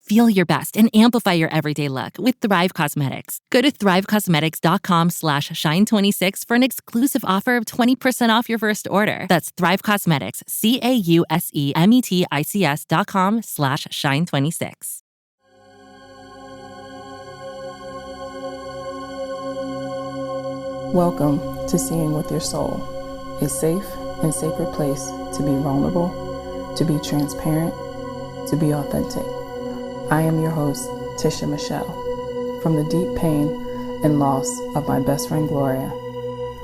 Feel your best and amplify your everyday look with Thrive Causemetics. Go to thrivecausemetics.com/shine26 for an exclusive offer of 20% off your first order. That's Thrive Causemetics, CAUSEMETICS.com/shine26. Welcome to Seeing with Your Soul, a safe and sacred place to be vulnerable, to be transparent, to be authentic. I am your host, Tisha Michelle. From the deep pain and loss of my best friend Gloria,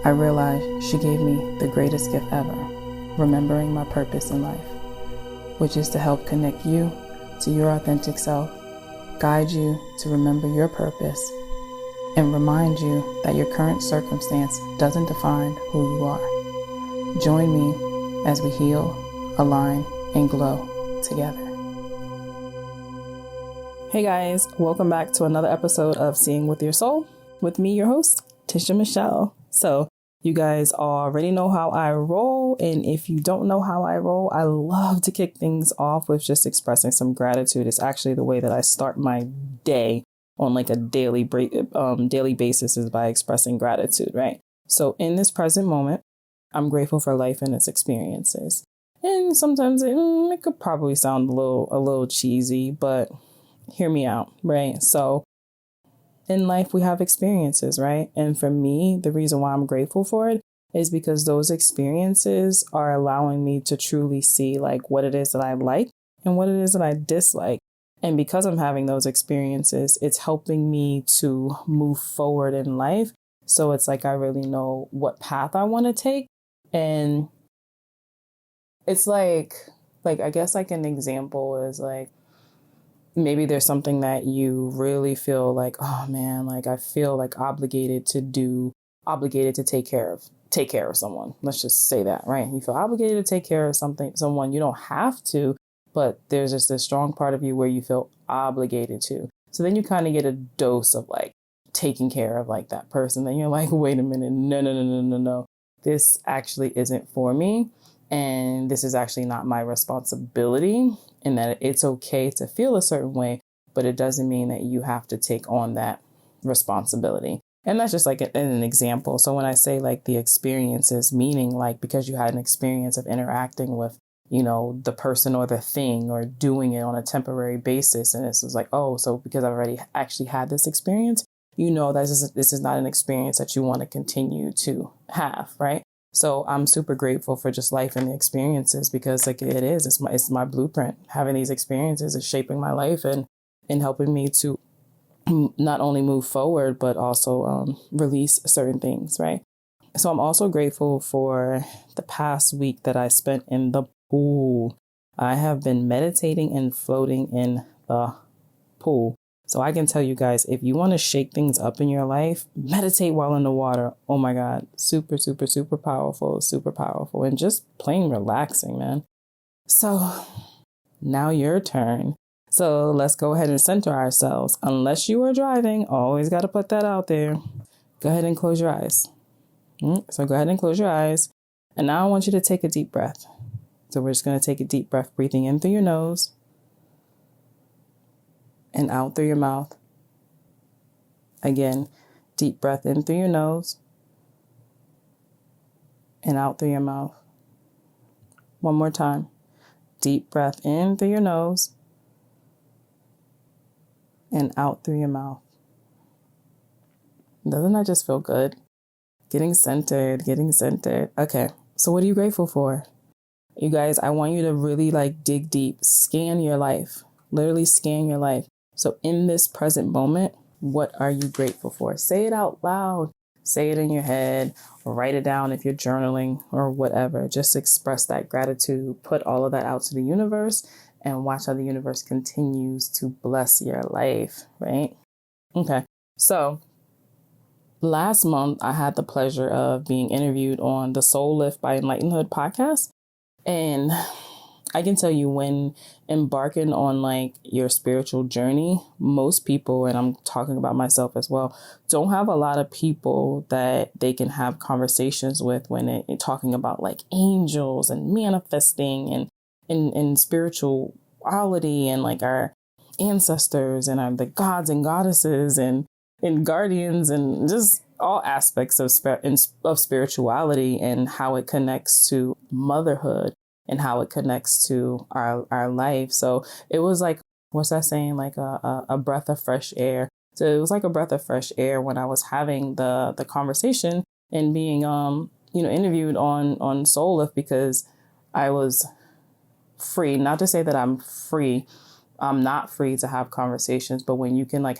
I realized she gave me the greatest gift ever, remembering my purpose in life, which is to help connect you to your authentic self, guide you to remember your purpose, and remind you that your current circumstance doesn't define who you are. Join me as we heal, align, and glow together. Hey guys, welcome back to another episode of Seeing with Your Soul with me, your host, Tisha Michelle. So you guys already know how I roll, and if you don't know how I roll, I love to kick things off with just expressing some gratitude. It's actually the way that I start my day on like a daily basis is by expressing gratitude, right? So in this present moment, I'm grateful for life and its experiences. And sometimes it could probably sound a little cheesy, but hear me out, right? So in life, we have experiences, right? And for me, the reason why I'm grateful for it is because those experiences are allowing me to truly see like what it is that I like and what it is that I dislike. And because I'm having those experiences, it's helping me to move forward in life. So it's like I really know what path I want to take. And it's like I guess like an example is like, maybe there's something that you really feel like, oh man, like I feel like obligated to take care of someone. Let's just say that, right? You feel obligated to take care of someone. You don't have to, but there's just this strong part of you where you feel obligated to. So then you kind of get a dose of like taking care of like that person. Then you're like, wait a minute, no. This actually isn't for me. And this is actually not my responsibility, and that it's okay to feel a certain way, but it doesn't mean that you have to take on that responsibility. And that's just like an example. So when I say like the experiences, meaning like because you had an experience of interacting with, you know, the person or the thing or doing it on a temporary basis. And this is like, oh, so because I've already actually had this experience, you know, this is not an experience that you want to continue to have, right? So I'm super grateful for just life and the experiences because like it's my blueprint. Having these experiences is shaping my life and helping me to not only move forward, but also release certain things, right? So I'm also grateful for the past week that I spent in the pool. I have been meditating and floating in the pool. So I can tell you guys, if you want to shake things up in your life, meditate while in the water. Oh my God. Super, super, super powerful, and just plain relaxing, man. So now your turn. So let's go ahead and center ourselves. Unless you are driving, always got to put that out there. Go ahead and close your eyes. So go ahead and close your eyes. And now I want you to take a deep breath. So we're just going to take a deep breath, breathing in through your nose and out through your mouth. Again, deep breath in through your nose and out through your mouth. One more time. Deep breath in through your nose and out through your mouth. Doesn't that just feel good? Getting centered. Okay, so what are you grateful for? You guys, I want you to really like dig deep, scan your life, literally scan your life. So in this present moment, what are you grateful for? Say it out loud. Say it in your head or write it down if you're journaling or whatever. Just express that gratitude. Put all of that out to the universe and watch how the universe continues to bless your life, right? Okay. So last month, I had the pleasure of being interviewed on the Soul Lift by Enlightened podcast. And I can tell you, when embarking on like your spiritual journey, most people, and I'm talking about myself as well, don't have a lot of people that they can have conversations with when it talking about like angels and manifesting and spirituality and like our ancestors and the gods and goddesses and guardians and just all aspects of spirituality and how it connects to motherhood and how it connects to our life. So it was like, what's that saying? Like a breath of fresh air. So it was like a breath of fresh air when I was having the conversation and being interviewed on Soul Lift, because I was free. Not to say that I'm free. I'm not free to have conversations, but when you can like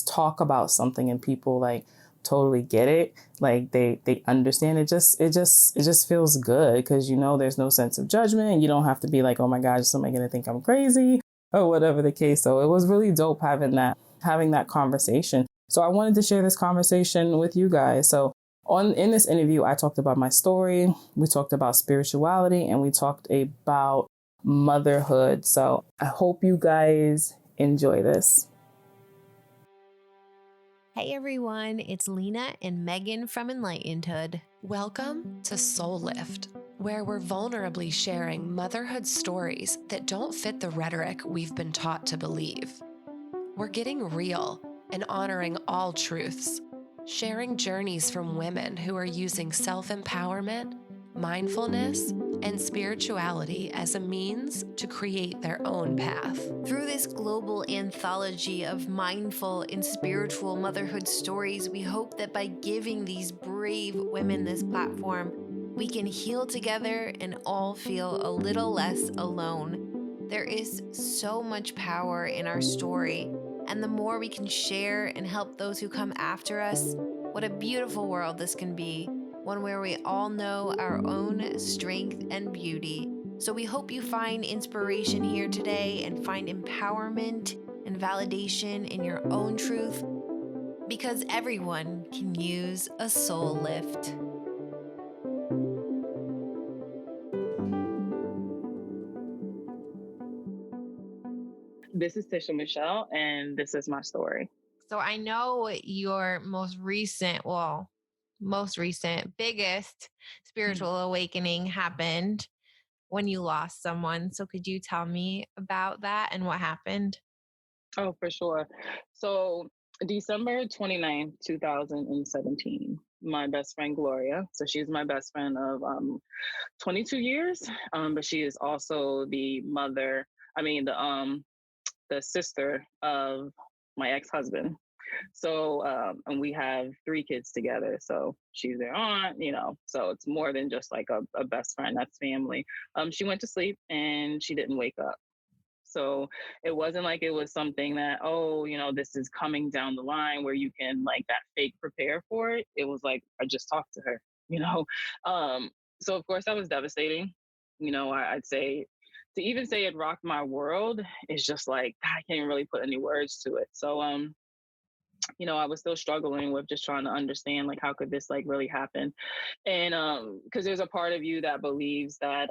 talk about something and people like totally get it, like they understand it, just feels good, because there's no sense of judgment and you don't have to be like, oh my gosh, is somebody gonna think I'm crazy or whatever the case. So it was really dope having that conversation. So I wanted to share this conversation with you guys. So in this interview, I talked about my story, we talked about spirituality, and we talked about motherhood. So I hope you guys enjoy this. Hey everyone, it's Leena and Megan from Enlightenedhood. Welcome to Soul Lift, where we're vulnerably sharing motherhood stories that don't fit the rhetoric we've been taught to believe. We're getting real and honoring all truths, sharing journeys from women who are using self-empowerment, mindfulness, and spirituality as a means to create their own path. Through this global anthology of mindful and spiritual motherhood stories, we hope that by giving these brave women this platform, we can heal together and all feel a little less alone. There is so much power in our story, and the more we can share and help those who come after us, what a beautiful world this can be. One where we all know our own strength and beauty. So we hope you find inspiration here today and find empowerment and validation in your own truth, because everyone can use a soul lift. This is Tisha Michelle, and this is my story. So I know your most recent, biggest spiritual awakening happened when you lost someone. So could you tell me about that and what happened? Oh, for sure. So December 29th, 2017, my best friend Gloria. So she's my best friend of 22 years, but she is also the mother. I mean the sister of my ex-husband. So and we have 3 kids together. So she's their aunt, So it's more than just like a best friend. That's family. She went to sleep and she didn't wake up. So it wasn't like it was something that, oh, this is coming down the line where you can like that fake prepare for it. It was like, I just talked to her, you know? So of course that was devastating. I'd say to even say it rocked my world is just like, I can't really put any words to it. So, I was still struggling with just trying to understand like, how could this like really happen? And because there's a part of you that believes that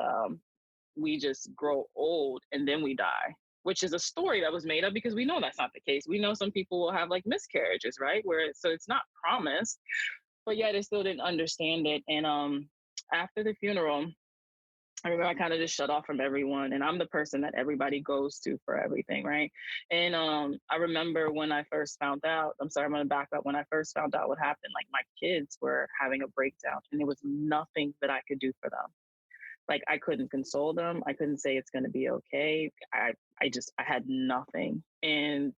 we just grow old and then we die, which is a story that was made up because we know that's not the case. We know some people will have like miscarriages, right? So it's not promised, but yet they still didn't understand it. And after the funeral, I remember I kind of just shut off from everyone, and I'm the person that everybody goes to for everything, right? And I remember when I first found out, I'm sorry, I'm gonna back up. When I first found out what happened, like my kids were having a breakdown and there was nothing that I could do for them. Like I couldn't console them. I couldn't say it's going to be okay. I had nothing. And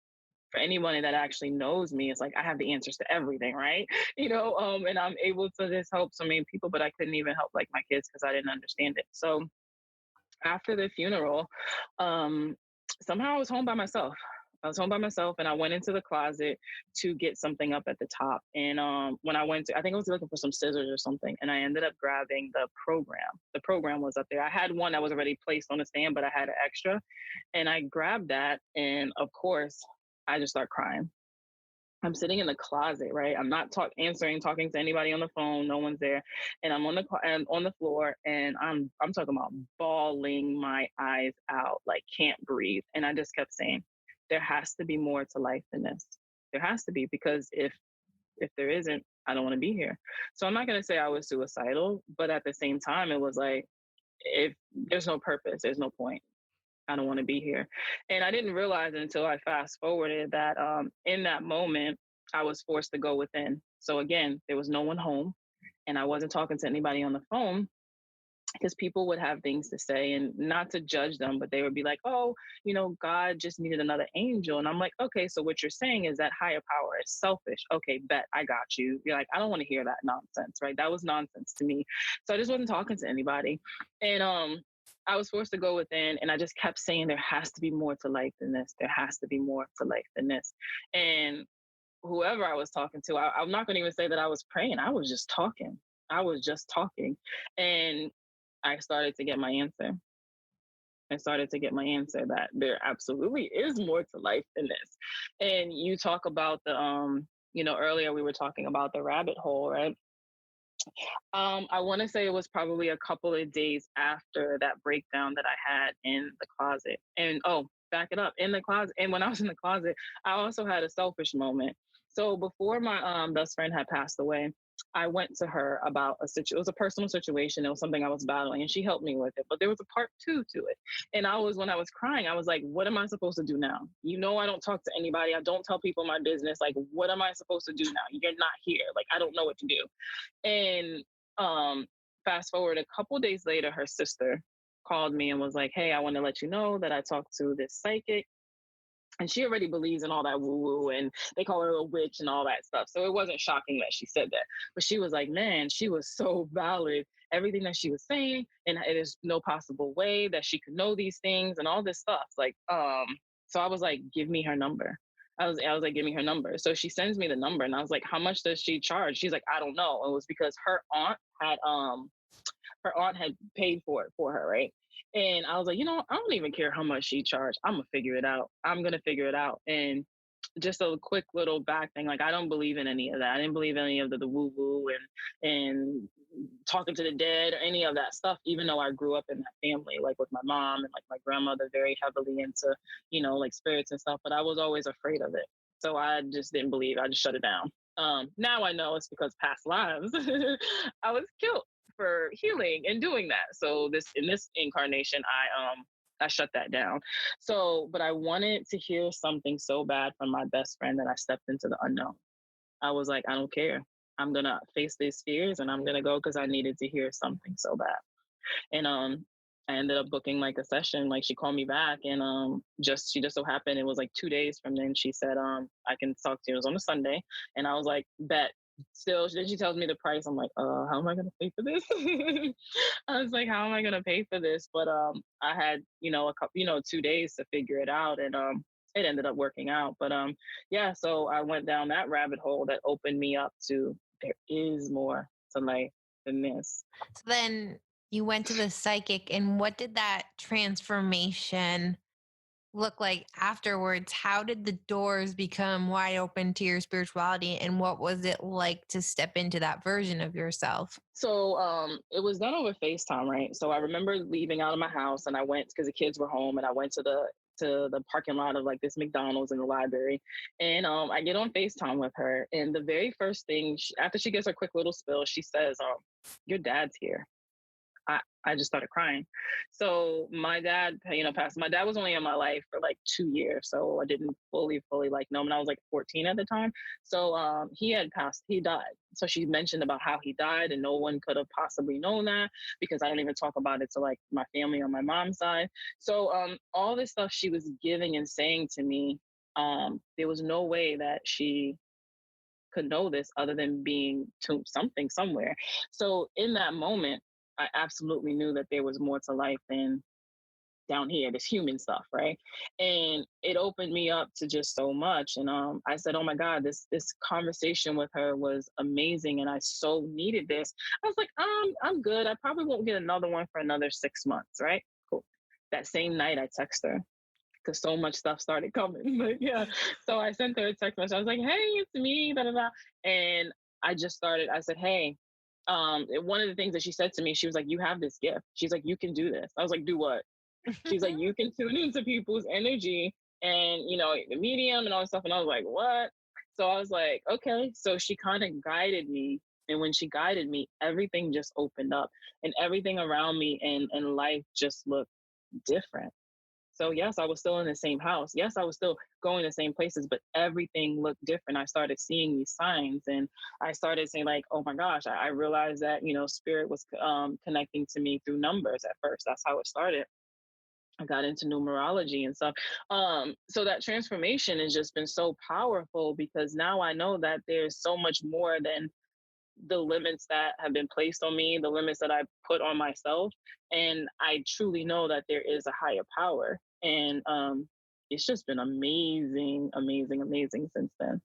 for anyone that actually knows me, it's like I have the answers to everything, right? And I'm able to just help so many people, but I couldn't even help like my kids because I didn't understand it. So after the funeral, um, somehow I was home by myself. I was home by myself and I went into the closet to get something up at the top. And when I went to, I think I was looking for some scissors or something, and I ended up grabbing the program. The program was up there. I had one that was already placed on the stand, but I had an extra. And I grabbed that. And of course, I just start crying. I'm sitting in the closet, right? I'm not talking to anybody on the phone. No one's there, and I'm on the floor, and I'm talking about bawling my eyes out, like can't breathe. And I just kept saying, there has to be more to life than this. There has to be, because if there isn't, I don't want to be here. So I'm not gonna say I was suicidal, but at the same time, it was like, if there's no purpose, there's no point. I don't want to be here. And I didn't realize it until I fast forwarded that in that moment, I was forced to go within. So again, there was no one home and I wasn't talking to anybody on the phone because people would have things to say and not to judge them, but they would be like, oh, God just needed another angel. And I'm like, okay, so what you're saying is that higher power is selfish. Okay, bet, I got you. You're like, I don't want to hear that nonsense, right? That was nonsense to me. So I just wasn't talking to anybody. And I was forced to go within and I just kept saying, there has to be more to life than this. There has to be more to life than this. And whoever I was talking to, I'm not going to even say that I was praying. I was just talking. I was just talking. And I started to get my answer. I started to get my answer that there absolutely is more to life than this. And you talk about the, earlier we were talking about the rabbit hole, right? I want to say it was probably a couple of days after that breakdown that I had in the closet. And back it up in the closet. And when I was in the closet, I also had a selfish moment. So before my best friend had passed away, I went to her about it was a personal situation. It was something I was battling and she helped me with it. But there was a part two to it. And when I was crying, I was like, what am I supposed to do now? I don't talk to anybody. I don't tell people my business. Like, what am I supposed to do now? You're not here. Like, I don't know what to do. And fast forward a couple days later, her sister called me and was like, hey, I want to let you know that I talked to this psychic. And she already believes in all that woo-woo and they call her a witch and all that stuff. So it wasn't shocking that she said that. But she was like, man, she was so valid. Everything that she was saying, and there's no possible way that she could know these things and all this stuff. So I was like, give me her number. I was like, give me her number. So she sends me the number and I was like, how much does she charge? She's like, I don't know. It was because her aunt had paid for it for her, right? And I was like, I don't even care how much she charged. I'm going to figure it out. I'm going to figure it out. And just a quick little back thing, like, I don't believe in any of that. I didn't believe in any of the woo-woo and talking to the dead or any of that stuff, even though I grew up in that family, like with my mom and like my grandmother, very heavily into, like spirits and stuff. But I was always afraid of it. So I just didn't believe. I just shut it down. Now I know it's because past lives, I was killed for healing and doing that. So in this incarnation, I shut that down. So, but I wanted to hear something so bad from my best friend that I stepped into the unknown. I was like, I don't care. I'm gonna face these fears and I'm gonna go because I needed to hear something so bad. And I ended up booking like a session. Like she called me back and she just so happened it was like 2 days from then she said I can talk to you. It was on a Sunday, and I was like, bet. Still, then she tells me the price. I'm like, how am I gonna pay for this? I was like, how am I gonna pay for this? But I had a couple 2 days to figure it out, and it ended up working out. But yeah, so I went down that rabbit hole that opened me up to there is more to life than this. So then you went to the psychic, and what did that transformation look like afterwards? How did the doors become wide open to your spirituality, and what was it like to step into that version of yourself? So it was done over FaceTime, right? So I remember leaving out of my house and I went because the kids were home and I went to the parking lot of like this McDonald's in the library. And I get on FaceTime with her. And the very first thing, after she gives her quick little spill, she says, your dad's here. I just started crying. So my dad, passed. My dad was only in my life for like 2 years. So I didn't fully like know him. And I was like 14 at the time. So he had passed, he died. So she mentioned about how he died and no one could have possibly known that because I don't even talk about it to like my family on my mom's side. So all this stuff she was giving and saying to me, there was no way that she could know this other than being to something somewhere. So in that moment, I absolutely knew that there was more to life than down here, this human stuff, right? And it opened me up to just so much. And I said, oh my God, this conversation with her was amazing. And I so needed this. I was like, I'm good. I probably won't get another one for another 6 months, right? Cool. That same night I text her because so much stuff started coming. But yeah, so I sent her a text message. I was like, hey, it's me, da, da, da. And I said, hey, one of the things that she said to me, she was like, you have this gift. She's like, you can do this. I was like, do what? She's like, you can tune into people's energy and, the medium and all this stuff. And I was like, what? So I was like, okay. So she kind of guided me. And when she guided me, everything just opened up and everything around me and life just looked different. So yes, I was still in the same house. Yes, I was still going to the same places, but everything looked different. I started seeing these signs, and I started saying like, oh my gosh, I realized that, spirit was connecting to me through numbers at first. That's how it started. I got into numerology and stuff. So that transformation has just been so powerful because now I know that there's so much more than the limits that have been placed on me, the limits that I put on myself. And I truly know that there is a higher power. And it's just been amazing, amazing, amazing since then.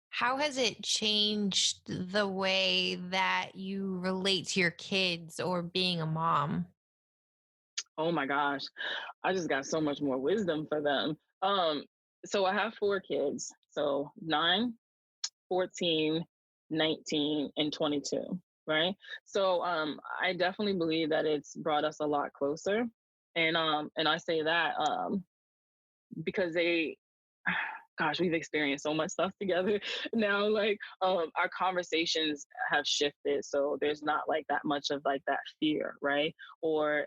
How has it changed the way that you relate to your kids or being a mom? Oh my gosh, I just got so much more wisdom for them. So I have 4 kids. So 9, 14, 19, and 22, right? So I definitely believe that it's brought us a lot closer. And I say that because they gosh, we've experienced so much stuff together now. Like our conversations have shifted, so there's not like that much of like that fear, right? Or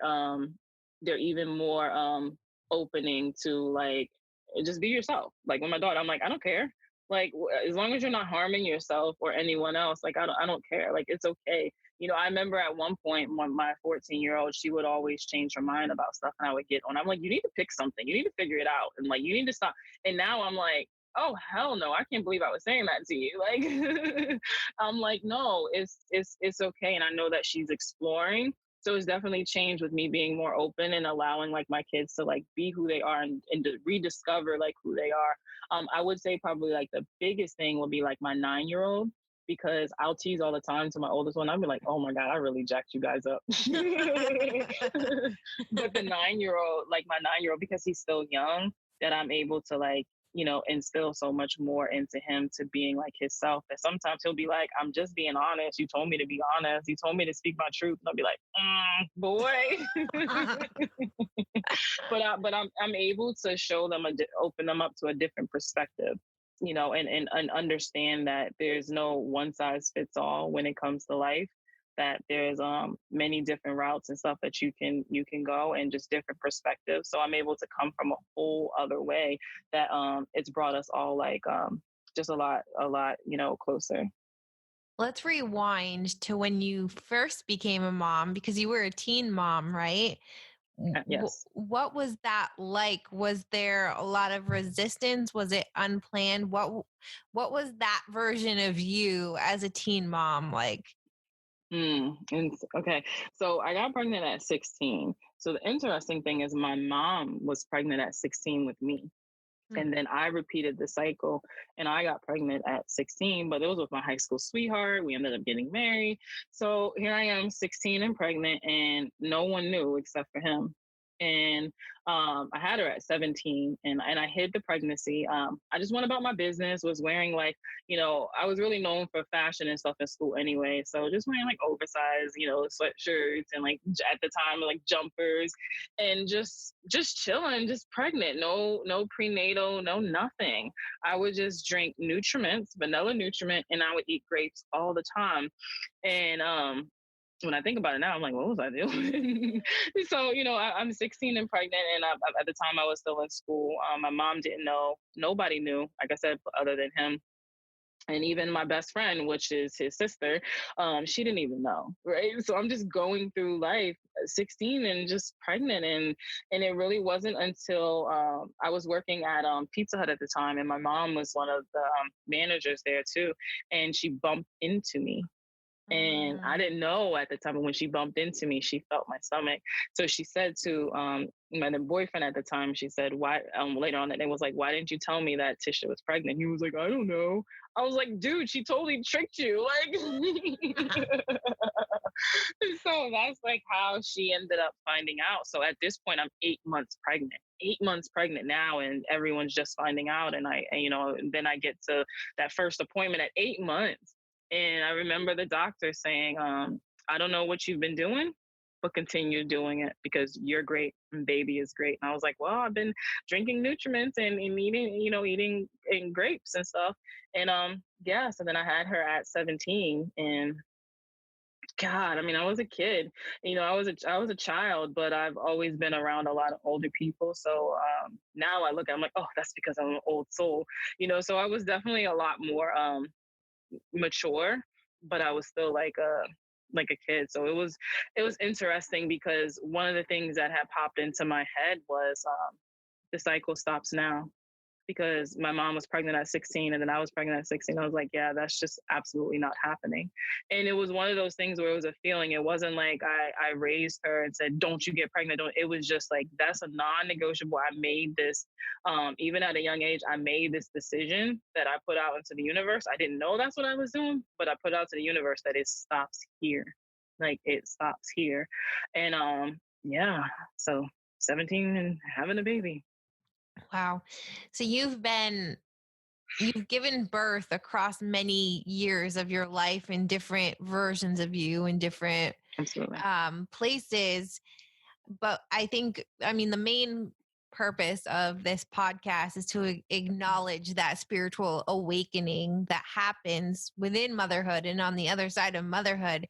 they're even more opening to like just be yourself. Like with my daughter, I'm like, I don't care. Like as long as you're not harming yourself or anyone else, like I don't care. Like it's okay. I remember at one point when my 14-year-old, she would always change her mind about stuff, and I would get on. I'm like, you need to pick something. You need to figure it out, and like you need to stop. And now I'm like, oh hell no, I can't believe I was saying that to you. Like I'm like, no, it's okay. And I know that she's exploring. So it's definitely changed with me being more open and allowing like my kids to like be who they are and to rediscover like who they are. I would say probably like the biggest thing would be like my 9-year-old, because I'll tease all the time to my oldest one. I'll be like, oh my God, I really jacked you guys up. But the 9-year-old, like my 9-year-old, because he's still young, that I'm able to like, instill so much more into him to being like himself, that sometimes he'll be like, I'm just being honest. You told me to be honest. You told me to speak my truth. And I'll be like, boy. But I'm able to show them, open them up to a different perspective, and understand that there's no one size fits all when it comes to life, that there's many different routes and stuff that you can go, and just different perspectives. So I'm able to come from a whole other way that it's brought us all like just a lot closer. Let's rewind to when you first became a mom because you were a teen mom, right? Yes. What was that like? Was there a lot of resistance? Was it unplanned? What was that version of you as a teen mom like? And okay, so I got pregnant at 16. So the interesting thing is my mom was pregnant at 16 with me. And then I repeated the cycle, and I got pregnant at 16, but it was with my high school sweetheart. We ended up getting married. So here I am, 16 and pregnant, and no one knew except for him. And I had her at 17, and I hid the pregnancy. I just went about my business, was wearing like, I was really known for fashion and stuff in school anyway. So just wearing like oversized, sweatshirts, and like at the time, like jumpers, and just chilling, just pregnant. No prenatal, no nothing. I would just drink nutriments, vanilla nutriment, and I would eat grapes all the time. And when I think about it now, I'm like, what was I doing? So, I'm 16 and pregnant, and at the time I was still in school. My mom didn't know. Nobody knew, like I said, other than him. And even my best friend, which is his sister, she didn't even know, right? So I'm just going through life, 16 and just pregnant, and it really wasn't until I was working at Pizza Hut at the time, and my mom was one of the managers there too, and she bumped into me. And I didn't know at the time, but when she bumped into me, she felt my stomach. So she said to my boyfriend at the time, she said, why, later on that day was like, why didn't you tell me that Tisha was pregnant? He was like, I don't know. I was like, dude, she totally tricked you. Like, so that's like how she ended up finding out. So at this point, I'm 8 months pregnant. 8 months pregnant now, and everyone's just finding out. And and then I get to that first appointment at 8 months. And I remember the doctor saying, I don't know what you've been doing, but continue doing it because you're great and baby is great. And I was like, well, I've been drinking nutriments and eating grapes and stuff. And yeah, so then I had her at 17, and God, I mean, I was a kid. I was a child, but I've always been around a lot of older people. So now I'm like, oh, that's because I'm an old soul. So I was definitely a lot more mature, but I was still like a kid. So it was interesting because one of the things that had popped into my head was the cycle stops now, because my mom was pregnant at 16 and then I was pregnant at 16. I was like, yeah, that's just absolutely not happening. And it was one of those things where it was a feeling. It wasn't like I raised her and said, don't you get pregnant. Don't. It was just like, that's a non-negotiable. I made this, even at a young age, I made this decision that I put out into the universe. I didn't know that's what I was doing, but I put out to the universe that it stops here. Like it stops here. And yeah, so 17 and having a baby. Wow. So you've given birth across many years of your life in different versions of you in different Absolutely. places. But I mean, the main purpose of this podcast is to acknowledge that spiritual awakening that happens within motherhood and on the other side of motherhood.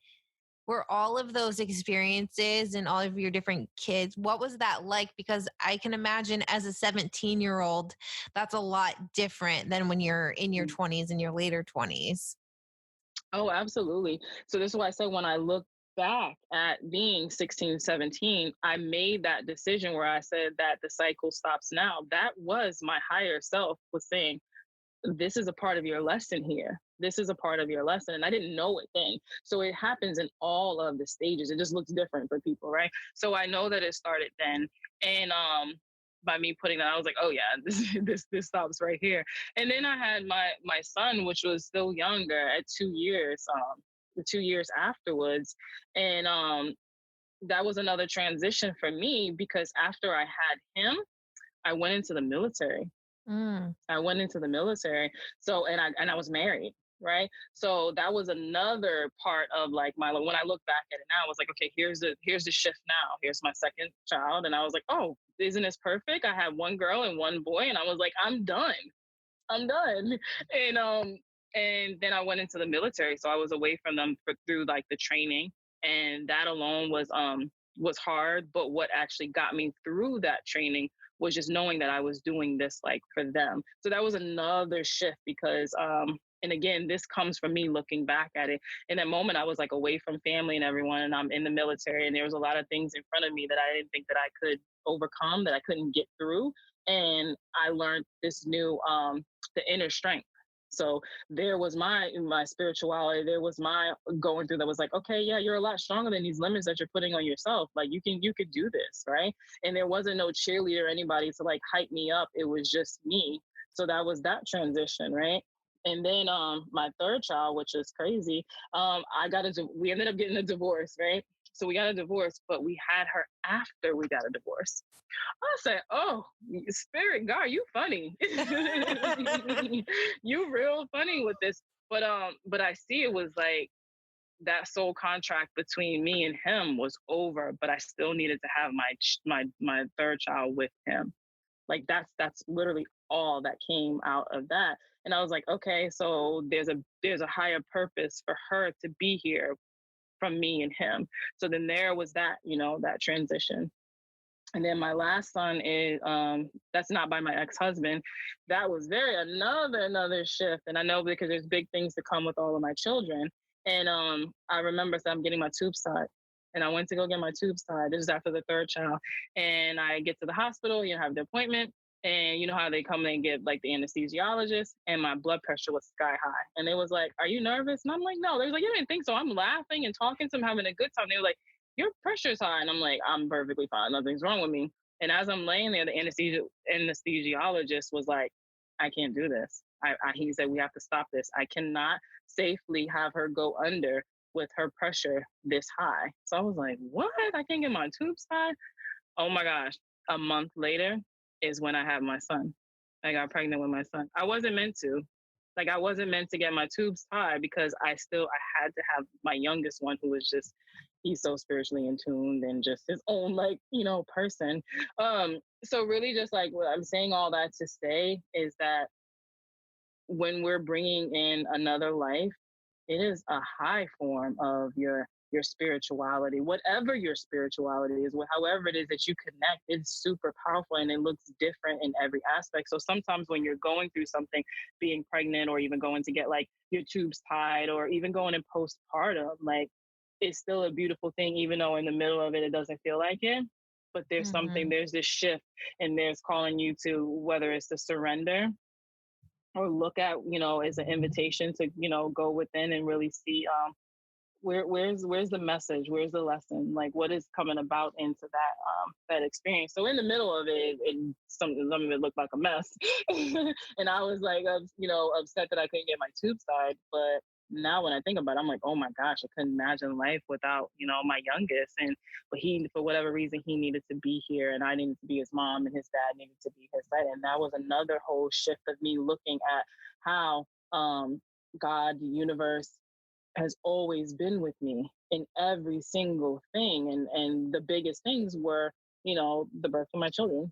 Were all of those experiences and all of your different kids, what was that like? Because I can imagine as a 17-year-old, that's a lot different than when you're in your 20s and your later 20s. Oh, absolutely. So this is why I said when I look back at being 16, 17, I made that decision where I said that the cycle stops now. That was my higher self was saying, this is a part of your lesson here. This is a part of your lesson. And I didn't know it then. So it happens in all of the stages. It just looks different for people, right? So I know that it started then. And by me putting that, I was like, oh yeah, this stops right here. And then I had my son, which was still younger at 2 years, 2 years afterwards. And that was another transition for me because after I had him, I went into the military. I went into the military. So, and I was married, right? So that was another part of like when I look back at it now, I was like, okay, here's the shift now. Here's my second child. And I was like, oh, isn't this perfect? I had one girl and one boy. And I was like, I'm done. I'm done. And then I went into the military. So I was away from them through like the training. And that alone was hard. But what actually got me through that training was just knowing that I was doing this like for them. So that was another shift because and again, this comes from me looking back at it. In that moment, I was like away from family and everyone, and I'm in the military, and there was a lot of things in front of me that I didn't think that I could overcome, that I couldn't get through. And I learned this new the inner strength. So there was my spirituality. There was my going through that was like, okay, yeah, you're a lot stronger than these limits that you're putting on yourself. Like you could do this, right? And there wasn't no cheerleader or anybody to like hype me up. It was just me. So that was that transition, right? And then my third child, which is crazy, we ended up getting a divorce, right? So we got a divorce, but we had her after we got a divorce. I said, "Oh, spirit God, you funny. You real funny with this." But I see it was like that soul contract between me and him was over, but I still needed to have my third child with him. Like that's literally all that came out of that. And I was like, okay, so there's a higher purpose for her to be here from me and him. So then there was that, that transition. And then my last son is that's not by my ex-husband. That was another shift. And I know because there's big things to come with all of my children. And I remember I'm getting my tubes tied. And I went to go get my tubes tied. This is after the third child. And I get to the hospital, have the appointment. And you know how they come and get like the anesthesiologist, and my blood pressure was sky high. And they was like, "Are you nervous?" And I'm like, "No." They was like, "You didn't think so?" I'm laughing and talking to them, having a good time. They were like, "Your pressure's high." And I'm like, "I'm perfectly fine. Nothing's wrong with me." And as I'm laying there, the anesthesiologist was like, "I can't do this." He said, "We have to stop this. I cannot safely have her go under with her pressure this high." So I was like, "What? I can't get my tubes tied?" Oh my gosh. A month later is when I had my son. I got pregnant with my son. I wasn't meant to. Like I wasn't meant to get my tubes tied because I had to have my youngest one who was just he's so spiritually in tune and just his own like, person. So really just like what I'm saying all that to say is that when we're bringing in another life, it is a high form of your your spirituality, whatever your spirituality is, however it is that you connect, it's super powerful and it looks different in every aspect. So sometimes when you're going through something, being pregnant or even going to get like your tubes tied or even going in postpartum, like it's still a beautiful thing, even though in the middle of it, it doesn't feel like it. But there's something, there's this shift and there's calling you to, whether it's to surrender or look at, as an invitation to, go within and really see where's the message, where's the lesson, like what is coming about into that experience. So in the middle of it, some of it looked like a mess, and I was like, upset that I couldn't get my tubes tied. But now when I think about it, I'm like, oh my gosh, I couldn't imagine life without my youngest. But he, for whatever reason, he needed to be here, and I needed to be his mom, and his dad needed to be his dad. And that was another whole shift of me looking at how God, the universe, has always been with me in every single thing. And the biggest things were, the birth of my children.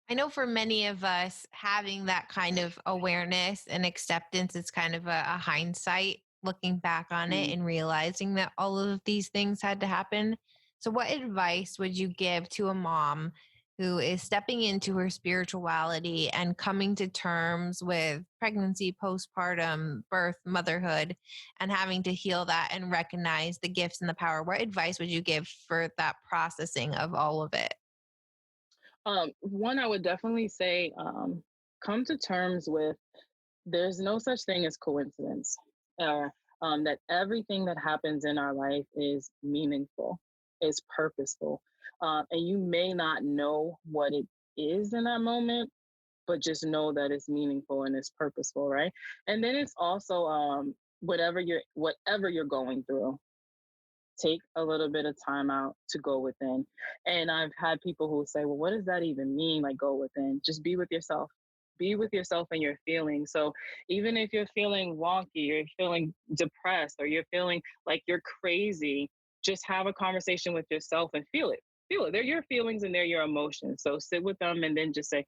I know for many of us, having that kind of awareness and acceptance is kind of a hindsight, looking back on it and realizing that all of these things had to happen. So, what advice would you give to a mom who is stepping into her spirituality and coming to terms with pregnancy, postpartum, birth, motherhood, and having to heal that and recognize the gifts and the power? What advice would you give for that processing of all of it? One, I would definitely say come to terms with there's no such thing as coincidence, or that everything that happens in our life is meaningful, is purposeful. And you may not know what it is in that moment, but just know that it's meaningful and it's purposeful, right? And then it's also whatever you're going through, take a little bit of time out to go within. And I've had people who say, well, what does that even mean? Like, go within, just be with yourself. Be with yourself and your feelings. So even if you're feeling wonky, you're feeling depressed, or you're feeling like you're crazy, just have a conversation with yourself and feel it. Feel it. They're your feelings and they're your emotions. So sit with them and then just say,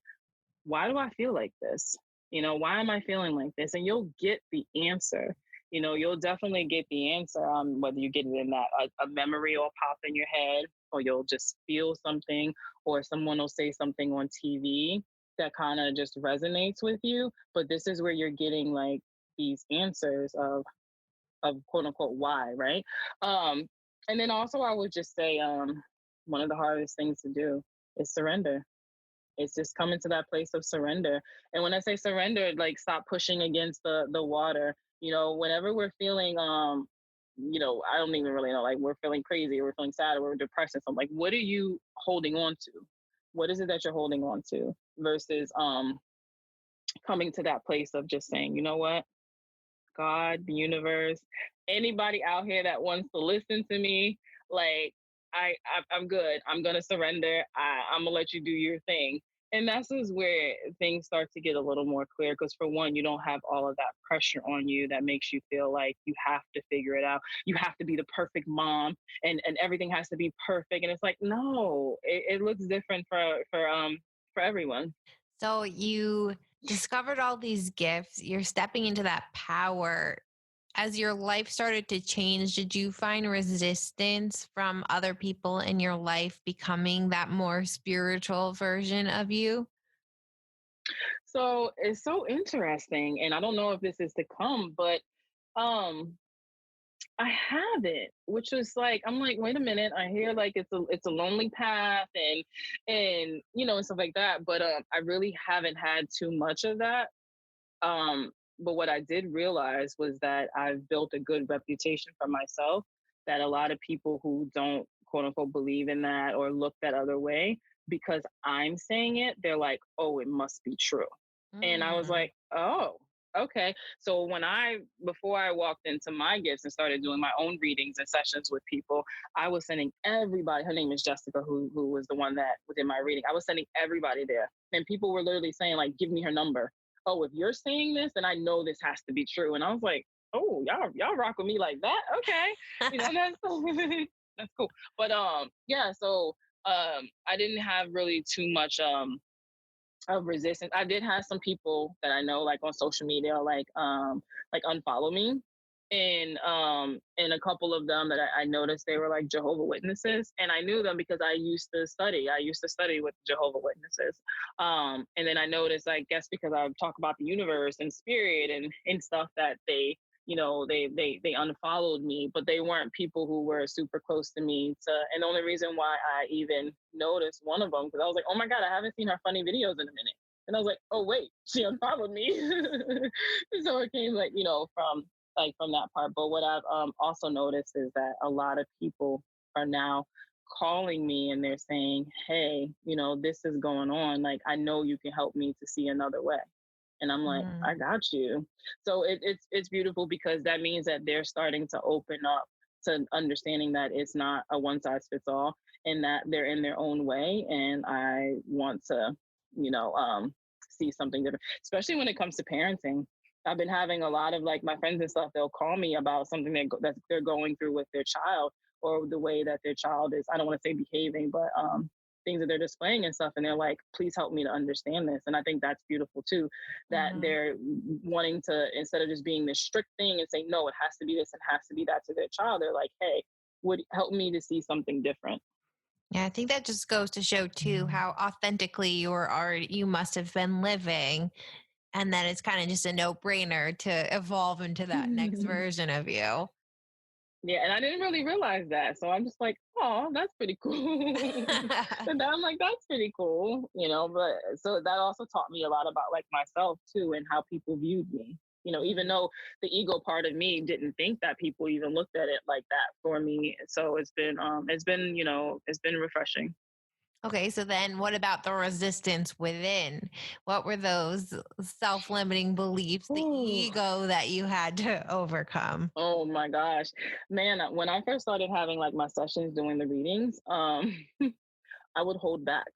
why do I feel like this? Why am I feeling like this? And you'll get the answer. You'll definitely get the answer, whether you get it in that a memory will pop in your head, or you'll just feel something, or someone will say something on TV that kind of just resonates with you. But this is where you're getting like these answers of quote unquote why, right? And then also I would just say one of the hardest things to do is surrender. It's just coming to that place of surrender. And when I say surrender, like stop pushing against the water. Whenever we're feeling I don't even really know, like we're feeling crazy, or we're feeling sad, or we're depressed or something, like what are you holding on to? What is it that you're holding on to? Versus coming to that place of just saying, you know what? God, the universe, anybody out here that wants to listen to me, like I'm good. I'm gonna surrender. I'm gonna let you do your thing. And that's is where things start to get a little more clear. Because for one, you don't have all of that pressure on you that makes you feel like you have to figure it out. You have to be the perfect mom, and everything has to be perfect. And it's like, no, it looks different for everyone. So you discovered all these gifts, you're stepping into that power. As your life started to change, did you find resistance from other people in your life becoming that more spiritual version of you? So it's so interesting, and I don't know if this is to come, but um I haven't, which was like, I'm like, wait a minute, I hear like it's a lonely path, and stuff like that, but I really haven't had too much of that. But what I did realize was that I've built a good reputation for myself, that a lot of people who don't quote unquote believe in that or look that other way, because I'm saying it, they're like, oh, it must be true. And I was Mm. like, oh, okay. So before I walked into my gifts and started doing my own readings and sessions with people, I was sending everybody, her name is Jessica, who was the one that was in my reading. I was sending everybody there. And people were literally saying, like, give me her number. Oh, if you're saying this, then I know this has to be true. And I was like, oh, y'all rock with me like that. Okay. That's that's cool. But yeah, so I didn't have really too much of resistance. I did have some people that I know, like on social media, like unfollow me, and a couple of them that I noticed, they were like Jehovah Witnesses, and I knew them because I used to study with Jehovah Witnesses. And then I noticed, I guess because I talk about the universe and spirit and stuff, that they, they unfollowed me, but they weren't people who were super close to me. And the only reason why I even noticed one of them, because I was like, oh my God, I haven't seen her funny videos in a minute. And I was like, oh wait, she unfollowed me. So it came from that part. But what I've also noticed is that a lot of people are now calling me and they're saying, hey, this is going on. Like, I know you can help me to see another way. And I'm like, I got you. So it's beautiful, because that means that they're starting to open up to understanding that it's not a one size fits all, and that they're in their own way. And I want to, see something different, especially when it comes to parenting. I've been having a lot of, like, my friends and stuff, they'll call me about something that they're going through with their child, or the way that their child is, I don't want to say behaving, but things that they're displaying and stuff. And they're like, please help me to understand this. And I think that's beautiful too, that they're wanting to, instead of just being this strict thing and saying, no, it has to be this, it has to be that to their child, they're like, hey, would help me to see something different. Yeah, I think that just goes to show too how authentically you must have been living, and then it's kind of just a no-brainer to evolve into that next version of you. Yeah, and I didn't really realize that. So I'm just like, oh, that's pretty cool. And I'm like, that's pretty cool, but so that also taught me a lot about, like, myself too, and how people viewed me. Even though the ego part of me didn't think that people even looked at it like that for me. So it's been refreshing. Okay, so then what about the resistance within? What were those self-limiting beliefs, the Ooh. ego that you had to overcome? Oh my gosh, man! When I first started having, like, my sessions doing the readings, I would hold back.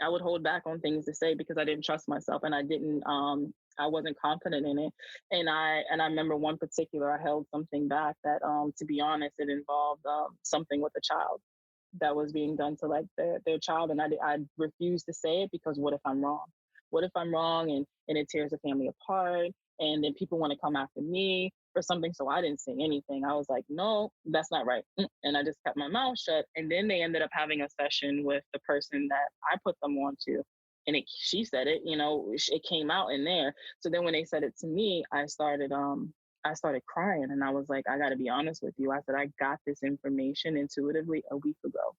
I would hold back on things to say, because I didn't trust myself, and I wasn't confident in it. And I remember one particular, I held something back that, to be honest, it involved something with a child that was being done to, like, their child. And I refused to say it, because what if I'm wrong? What if I'm wrong, and it tears the family apart, and then people want to come after me for something? So I didn't say anything. I was like, no, that's not right. And I just kept my mouth shut. And then they ended up having a session with the person that I put them on to. And she said it, it came out in there. So then when they said it to me, I started crying, and I was like, I got to be honest with you. I said, I got this information intuitively a week ago.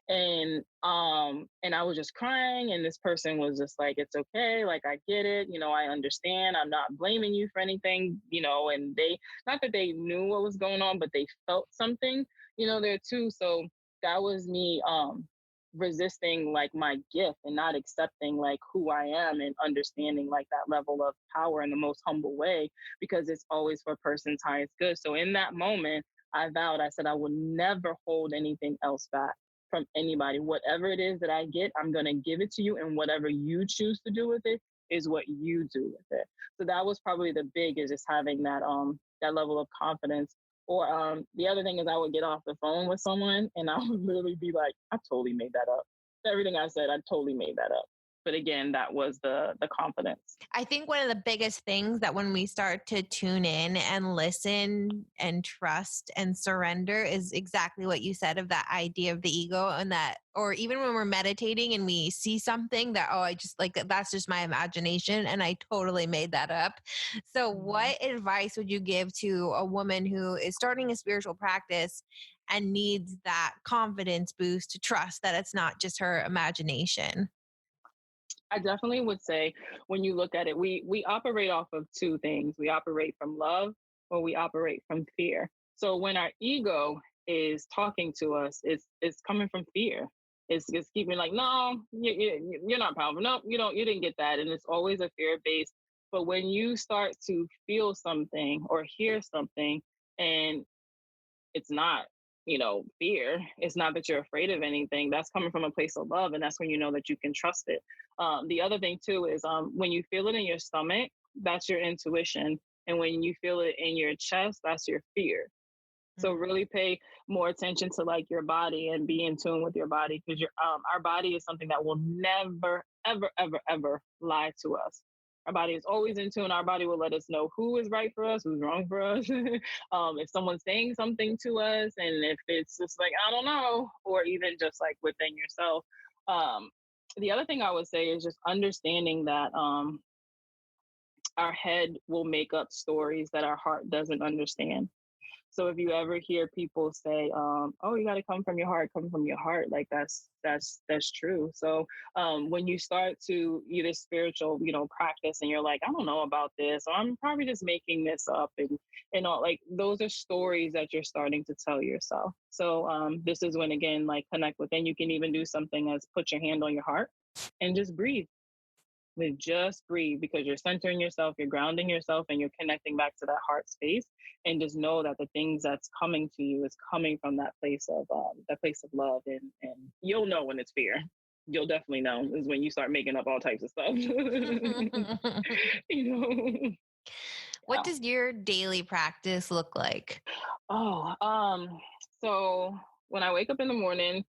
And I was just crying, and this person was just like, it's okay, like, I get it, I understand, I'm not blaming you for anything, and they, not that they knew what was going on, but they felt something, there too. So that was me resisting, like, my gift, and not accepting, like, who I am, and understanding, like, that level of power in the most humble way, because it's always for a person's highest good. So in that moment, I vowed, I said, I will never hold anything else back from anybody. Whatever it is that I get, I'm going to give it to you, and whatever you choose to do with it is what you do with it. So that was probably the big, is just having that level of confidence. Or the other thing is, I would get off the phone with someone, and I would literally be like, I totally made that up. Everything I said, I totally made that up. But again, that was the confidence. I think one of the biggest things that when we start to tune in and listen and trust and surrender is exactly what you said, of that idea of the ego, and that, or even when we're meditating and we see something that, oh, I just like, that's just my imagination and I totally made that up. So what advice would you give to a woman who is starting a spiritual practice and needs that confidence boost to trust that it's not just her imagination? I definitely would say, when you look at it, we operate off of two things. We operate from love, or we operate from fear. So when our ego is talking to us, it's coming from fear. It's keeping like, no, you're not powerful. No, you didn't get that. And it's always a fear base. But when you start to feel something or hear something, and it's not, fear, it's not that you're afraid of anything, that's coming from a place of love, and that's when you know that you can trust it. The other thing too is, when you feel it in your stomach, that's your intuition, and when you feel it in your chest, that's your fear. So really pay more attention to, like, your body, and be in tune with your body, because our body is something that will never ever ever ever lie to us. Our body is always in tune. Our body will let us know who is right for us, who's wrong for us. If someone's saying something to us, and if it's just like, I don't know, or even just like within yourself. The other thing I would say is just understanding that our head will make up stories that our heart doesn't understand. So if you ever hear people say, "Oh, you got to come from your heart, come from your heart," like that's true. So when you start to either spiritual, practice, and you're like, "I don't know about this," or "I'm probably just making this up," and all, like, those are stories that you're starting to tell yourself. So this is when, again, like, connect within. You can even do something as put your hand on your heart and just breathe. Just breathe, because you're centering yourself, you're grounding yourself, and you're connecting back to that heart space. And just know that the things that's coming to you is coming from that place of love, and you'll know when it's fear. You'll definitely know is when you start making up all types of stuff. you know. What does your daily practice look like? Oh, so when I wake up in the morning,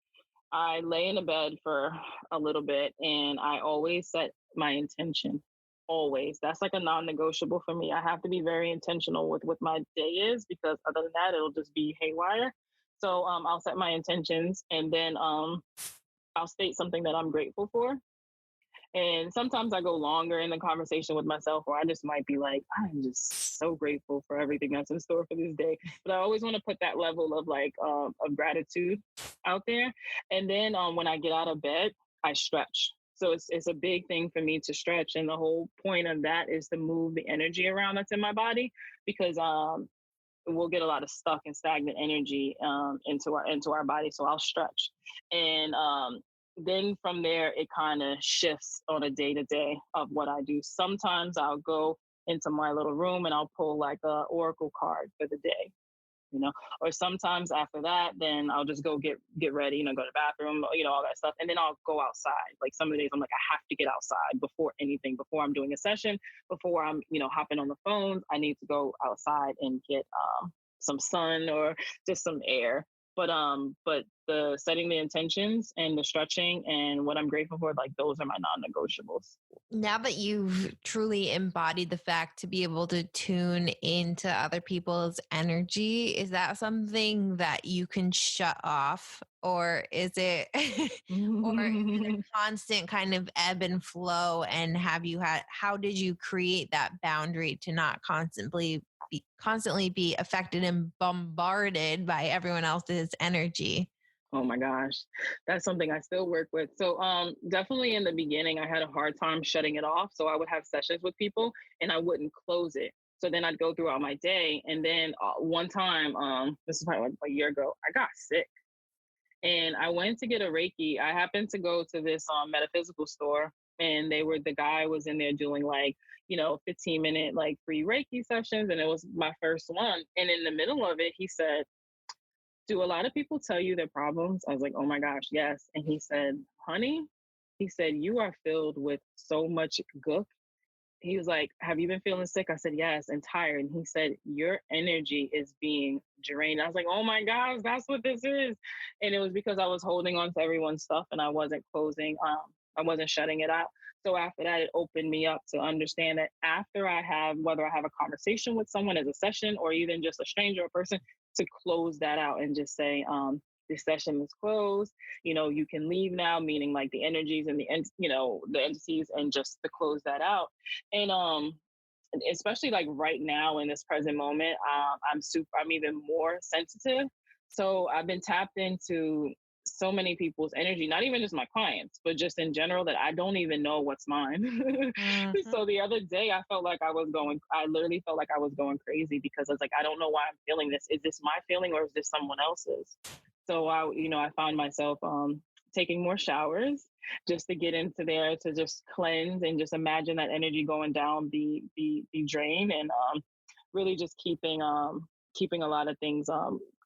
I lay in the bed for a little bit, and I always set my intention. Always. That's like a non-negotiable for me. I have to be very intentional with what my day is, because other than that, it'll just be haywire. So I'll set my intentions, and then I'll state something that I'm grateful for. And sometimes I go longer in the conversation with myself, or I just might be like, I'm just so grateful for everything that's in store for this day. But I always want to put that level of like of gratitude out there. And then when I get out of bed, I stretch. So it's a big thing for me to stretch. And the whole point of that is to move the energy around that's in my body, because we'll get a lot of stuck and stagnant energy into our body. So I'll stretch. And then from there, it kind of shifts on a day to day of what I do. Sometimes I'll go into my little room and I'll pull like a oracle card for the day, or sometimes after that, then I'll just go get ready, go to the bathroom, all that stuff. And then I'll go outside. Like some of the days I'm like, I have to get outside before I'm doing a session, before I'm, hopping on the phones. I need to go outside and get some sun or just some air. But the setting the intentions and the stretching and what I'm grateful for, like, those are my non-negotiables. Now that you've truly embodied the fact to be able to tune into other people's energy, is that something that you can shut off, or is it or is it a constant kind of ebb and flow? And how did you create that boundary to not constantly be affected and bombarded by everyone else's energy? Oh my gosh, that's something I still work with. So definitely in the beginning, I had a hard time shutting it off. So I would have sessions with people and I wouldn't close it. So then I'd go throughout my day. And then one time, this is probably like a year ago, I got sick. And I went to get a Reiki. I happened to go to this metaphysical store, and the guy was in there doing like, 15-minute like free Reiki sessions. And it was my first one. And in the middle of it, he said, "Do a lot of people tell you their problems?" I was like, "Oh my gosh, yes." And he said, "Honey," he said, "you are filled with so much gook." He was like, "Have you been feeling sick?" I said, "Yes," and tired. And he said, "Your energy is being drained." I was like, "Oh my gosh, that's what this is." And it was because I was holding on to everyone's stuff and I wasn't closing, I wasn't shutting it out. So after that, it opened me up to understand that whether I have a conversation with someone as a session or even just a stranger or person, to close that out and just say, this session is closed. You can leave now, meaning like the energies and the entities, and just to close that out. And especially like right now in this present moment, I'm even more sensitive. So I've been tapped into so many people's energy, not even just my clients, but just in general, that I don't even know what's mine. Mm-hmm. So the other day I literally felt like I was going crazy, because I was like, I don't know why I'm feeling this. Is this my feeling or is this someone else's? So I found myself taking more showers just to get into there, to just cleanse and just imagine that energy going down the drain, and really just keeping a lot of things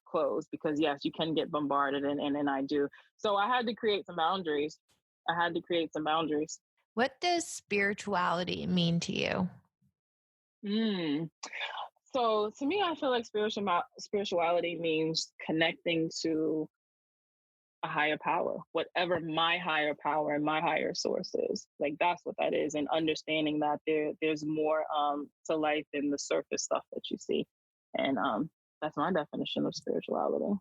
closed, because yes, you can get bombarded, and I do. So I had to create some boundaries. What does spirituality mean to you? So to me, I feel like spirituality means connecting to a higher power, whatever my higher power and my higher source is. Like, that's what that is. And understanding that there's more to life than the surface stuff that you see. And that's my definition of spirituality.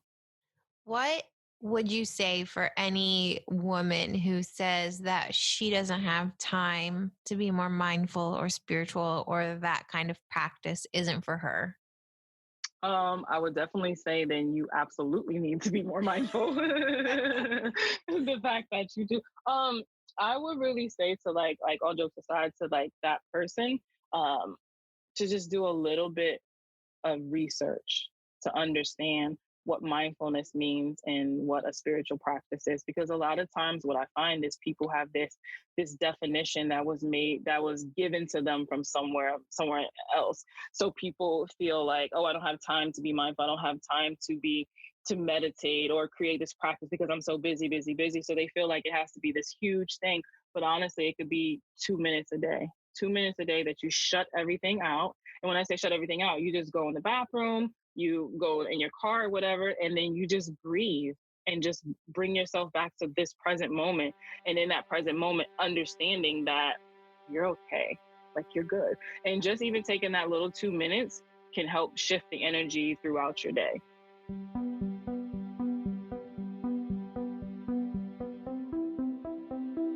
What would you say for any woman who says that she doesn't have time to be more mindful or spiritual, or that kind of practice isn't for her? I would definitely say then you absolutely need to be more mindful. The fact that you do. I would really say to like all jokes aside, to like that person, to just do a little bit of research to understand what mindfulness means and what a spiritual practice is. Because a lot of times what I find is people have this definition that was given to them from somewhere else. So people feel like, oh, I don't have time to be mindful. I don't have time to meditate or create this practice because I'm so busy. So they feel like it has to be this huge thing. But honestly, it could be 2 minutes a day. 2 minutes a day that you shut everything out. And when I say shut everything out, you just go in the bathroom, you go in your car or whatever, and then you just breathe and just bring yourself back to this present moment. And in that present moment, understanding that you're okay, like you're good. And just even taking that little 2 minutes can help shift the energy throughout your day.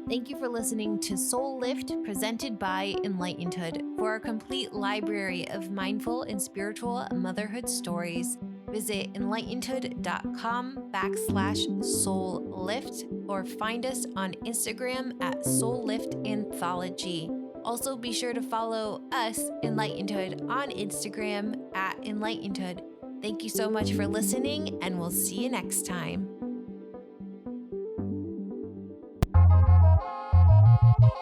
Thank you for listening to Soul Lift, presented by Enlightenedhood. For a complete library of mindful and spiritual motherhood stories, visit enlightenedhood.com/soullift or find us on Instagram at Soul Lift Anthology. Also, be sure to follow us, Enlightenedhood, on Instagram at Enlightenedhood. Thank you so much for listening, and we'll see you next time.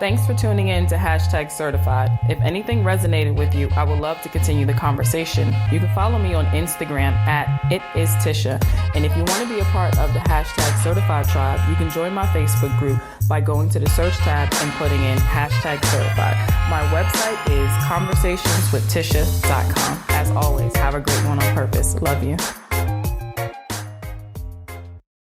Thanks for tuning in to #certified. If anything resonated with you, I would love to continue the conversation. You can follow me on Instagram at @itistisha. And if you want to be a part of the #certified tribe, you can join my Facebook group by going to the search tab and putting in #certified. My website is conversationswithtisha.com. As always, have a great one on purpose. Love you.